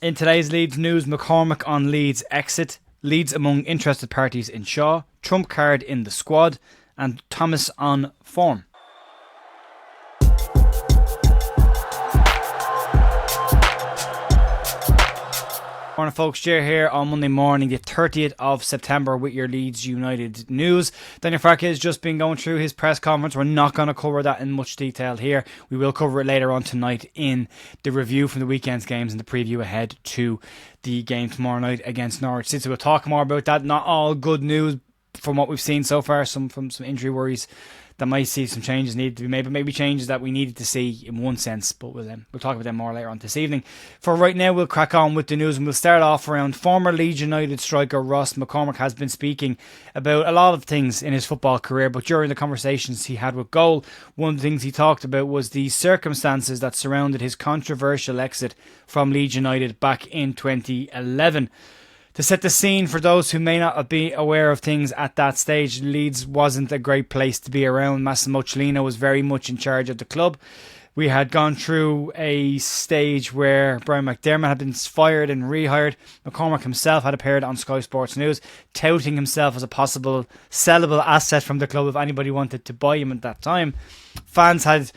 In today's Leeds news, McCormack on Leeds exit, Leeds among interested parties in Shaw, trump card in the squad, and Thomas on form. Morning folks, Jer here on Monday morning the 30th of September with your Leeds United news. Daniel Farke has just been going through his press conference. We're not going to cover that in much detail here. We will cover it later on tonight in the review from the weekend's games and the preview ahead to the game tomorrow night against Norwich City. We'll talk more about that. Not all good news from what we've seen so far, some injury worries that might see some changes needed to be made, but maybe changes that we needed to see in one sense, but we'll talk about them more later on this evening. For right now, we'll crack on with the news, and we'll start off around former Leeds United striker Ross McCormack has been speaking about a lot of things in his football career, but during the conversations he had with Goal, one of the things he talked about was the circumstances that surrounded his controversial exit from Leeds United back in 2011. To set the scene for those who may not be aware of things at that stage, Leeds wasn't a great place to be around. Massimo Cellino was very much in charge of the club. We had gone through a stage where Brian McDermott had been fired and rehired. McCormack himself had appeared on Sky Sports News, touting himself as a possible sellable asset from the club if anybody wanted to buy him at that time. Fans had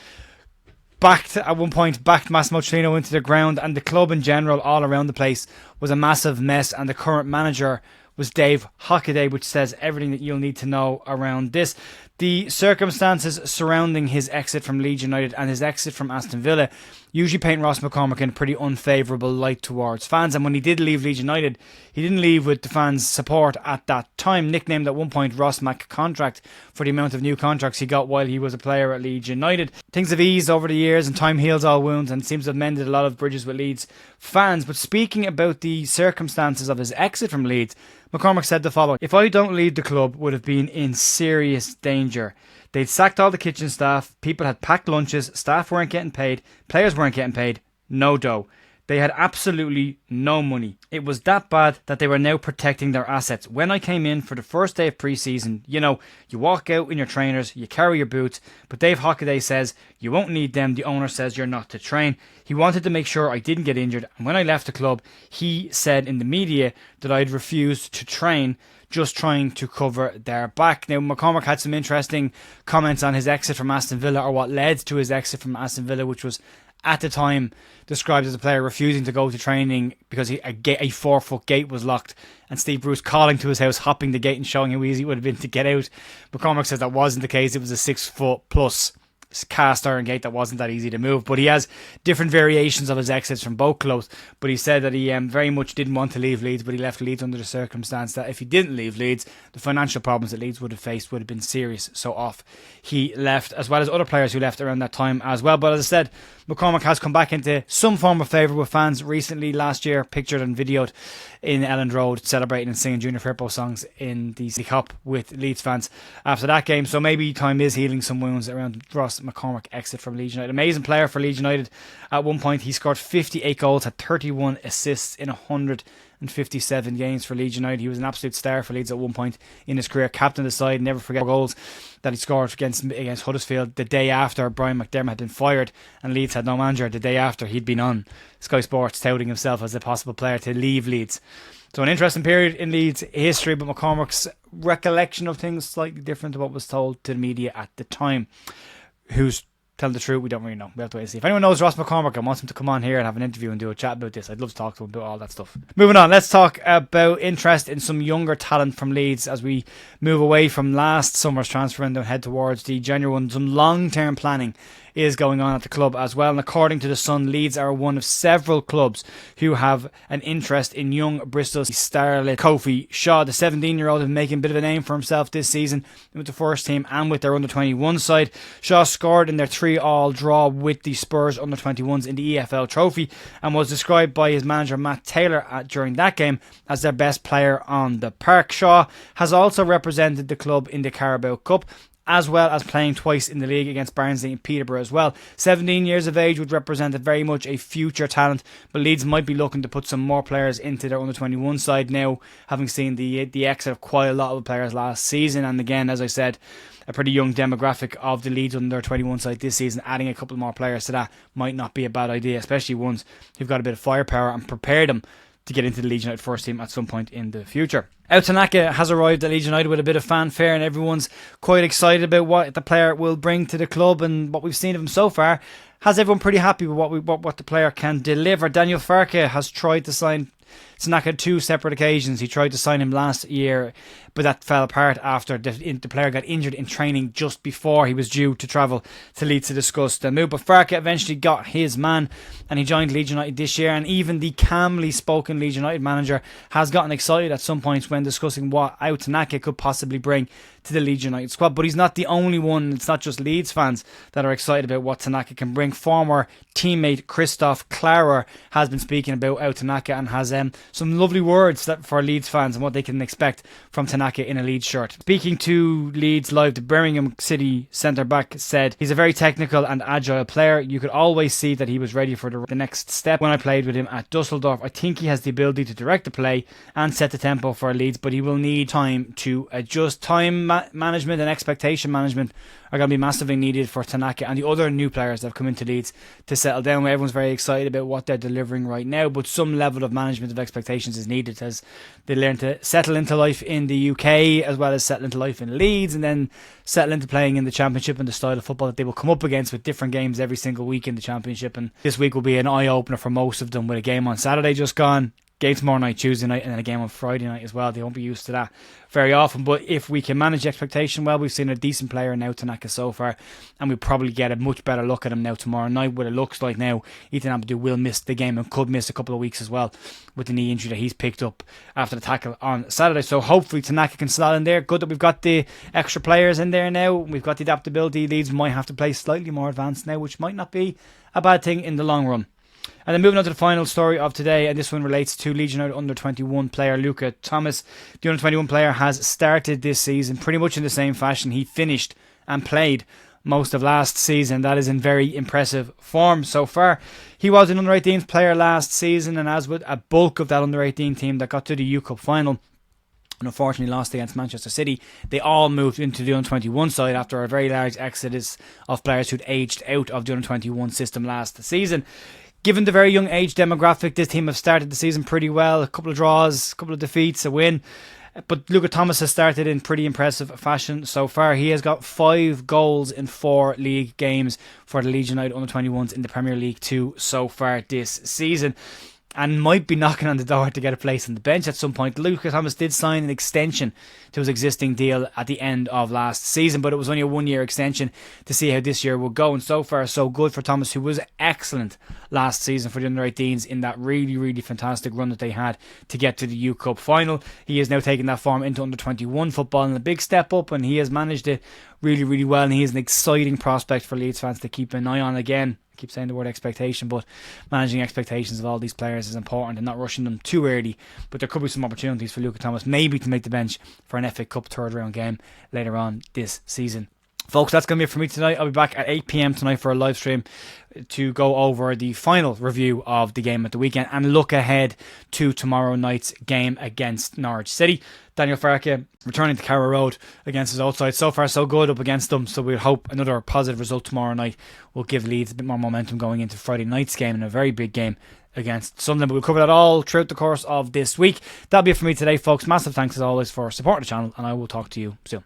at one point backed Massimo Cellino into the ground, and the club in general all around the place was a massive mess, and the current manager was Dave Hockaday, which says everything that you'll need to know around this. The circumstances surrounding his exit from Leeds United and his exit from Aston Villa usually paint Ross McCormack in a pretty unfavourable light towards fans, and when he did leave Leeds United, he didn't leave with the fans' support at that time. Nicknamed at one point Ross Mac Contract for the amount of new contracts he got while he was a player at Leeds United. Things have eased over the years and time heals all wounds, and seems to have mended a lot of bridges with Leeds fans. But speaking about the circumstances of his exit from Leeds, McCormack said the following: "If I don't leave the club, would have been in serious danger. They'd sacked all the kitchen staff, people had packed lunches, staff weren't getting paid, players weren't getting paid, no dough. They had absolutely no money. It was that bad that they were now protecting their assets. When I came in for the first day of pre-season, you walk out in your trainers, you carry your boots, but Dave Hockaday says you won't need them. The owner says you're not to train. He wanted to make sure I didn't get injured, and when I left the club, he said in the media that I'd refused to train, just trying to cover their back." Now, McCormack had some interesting comments on his exit from Aston Villa, or what led to his exit from Aston Villa, which was at the time described as a player refusing to go to training because a 4-foot gate was locked, and Steve Bruce calling to his house, hopping the gate and showing how easy it would have been to get out. McCormack says that wasn't the case. It was a 6-foot plus cast iron gate that wasn't that easy to move. But he has different variations of his exits from both clubs. But he said that he very much didn't want to leave Leeds, but he left Leeds under the circumstance that if he didn't leave Leeds, the financial problems that Leeds would have faced would have been serious. So off he left, as well as other players who left around that time as well. But as I said, McCormack has come back into some form of favour with fans recently. Last year, pictured and videoed in Elland Road, celebrating and singing Junior Firpo songs in the City Cup with Leeds fans after that game. So maybe time is healing some wounds around Ross McCormack exit from Leeds United. Amazing player for Leeds United. At one point, he scored 58 goals, had 31 assists in 157 games for Leeds United. He was an absolute star for Leeds at one point in his career. Captain of the side, never forget goals that he scored against Huddersfield the day after Brian McDermott had been fired and Leeds had no manager. The day after, he'd been on Sky Sports touting himself as a possible player to leave Leeds. So an interesting period in Leeds history, but McCormack's recollection of things slightly different to what was told to the media at the time. Who's telling the truth, we don't really know. We have to wait and see. If anyone knows Ross McCormack and wants him to come on here and have an interview and do a chat about this, I'd love to talk to him about all that stuff. Moving on, let's talk about interest in some younger talent from Leeds as we move away from last summer's transfer window and head towards the January one. Some long-term planning is going on at the club as well, and according to The Sun, Leeds are one of several clubs who have an interest in young Bristol starlet Kofi Shaw. The 17-year-old is making a bit of a name for himself this season with the first team and with their under-21 side. Shaw scored in their 3-all draw with the Spurs under-21s in the EFL Trophy and was described by his manager Matt Taylor during that game as their best player on the park. Shaw has also represented the club in the Carabao Cup, as well as playing twice in the league against Barnsley and Peterborough as well. 17 years of age would represent very much a future talent, but Leeds might be looking to put some more players into their under-21 side now, having seen the exit of quite a lot of players last season. And again, as I said, a pretty young demographic of the Leeds under 21 side this season. Adding a couple more players to that might not be a bad idea, especially ones who've got a bit of firepower, and prepare them to get into the Leeds United first team at some point in the future. Tanaka has arrived at Leeds United with a bit of fanfare, and everyone's quite excited about what the player will bring to the club and what we've seen of him so far. Has everyone pretty happy with what the player can deliver? Daniel Farke has tried to sign Tanaka on 2 separate occasions. He tried to sign him last year, but that fell apart after the player got injured in training just before he was due to travel to Leeds to discuss the move. But Farke eventually got his man, and he joined Leeds United this year. And even the calmly spoken Leeds United manager has gotten excited at some points when discussing what Tanaka could possibly bring to the Leeds United squad. But he's not the only one. It's not just Leeds fans that are excited about what Tanaka can bring. Former teammate Christoph Klarer has been speaking about Tanaka and has some lovely words for Leeds fans and what they can expect from Tanaka in a Leeds shirt. Speaking to Leeds Live, the Birmingham City centre-back said, "He's a very technical and agile player. You could always see that he was ready for the next step when I played with him at Dusseldorf. I think he has the ability to direct the play and set the tempo for Leeds, but he will need time to adjust. Time management and expectation management are going to be massively needed for Tanaka and the other new players that have come into Leeds to settle down. Everyone's very excited about what they're delivering right now, but some level of management of expectations is needed as they learn to settle into life in the UK, as well as settle into life in Leeds, and then settle into playing in the Championship and the style of football that they will come up against with different games every single week in the Championship. And this week will be an eye-opener for most of them, with a game on Saturday just gone, game tomorrow night, Tuesday night, and then a game on Friday night as well. They won't be used to that very often, but if we can manage expectation well, we've seen a decent player now, Tanaka, so far, and we'll probably get a much better look at him now tomorrow night. What it looks like now, Ethan Ampadu will miss the game and could miss a couple of weeks as well with the knee injury that he's picked up after the tackle on Saturday. So hopefully Tanaka can slot in there. Good that we've got the extra players in there now. We've got the adaptability. Leeds might have to play slightly more advanced now, which might not be a bad thing in the long run. And then moving on to the final story of today, and this one relates to Leeds United under 21 player Luca Thomas. The under 21 player has started this season pretty much in the same fashion he finished and played most of last season. That is in very impressive form so far. He was an under 18s player last season, and as with a bulk of that under 18 team that got to the U Cup final and unfortunately lost against Manchester City, they all moved into the under-21 side after a very large exodus of players who'd aged out of the under-21 system last season. Given the very young age demographic, this team have started the season pretty well. A couple of draws, a couple of defeats, a win. But Luca Thomas has started in pretty impressive fashion so far. He has got 5 goals in 4 league games for the Leeds United under-21s in the Premier League 2 so far this season, and might be knocking on the door to get a place on the bench at some point. Luca Thomas did sign an extension to his existing deal at the end of last season, but it was only a 1-year extension to see how this year will go. And so far, so good for Thomas, who was excellent last season for the under-18s in that really, really fantastic run that they had to get to the U Cup final. He is now taking that form into under-21 football and a big step up, and he has managed it really, really well. And he is an exciting prospect for Leeds fans to keep an eye on. Again, I keep saying the word expectation, but managing expectations of all these players is important and not rushing them too early. But there could be some opportunities for Luca Thomas maybe to make the bench for an FA Cup third round game later on this season. Folks, that's going to be it for me tonight. I'll be back at 8 p.m. tonight for a live stream to go over the final review of the game at the weekend and look ahead to tomorrow night's game against Norwich City. Daniel Farke returning to Carrow Road against his old side. So far so good up against them, so we'll hope another positive result tomorrow night will give Leeds a bit more momentum going into Friday night's game and a very big game against Sunderland. But we'll cover that all throughout the course of this week. That'll be it for me today, folks. Massive thanks as always for supporting the channel, and I will talk to you soon.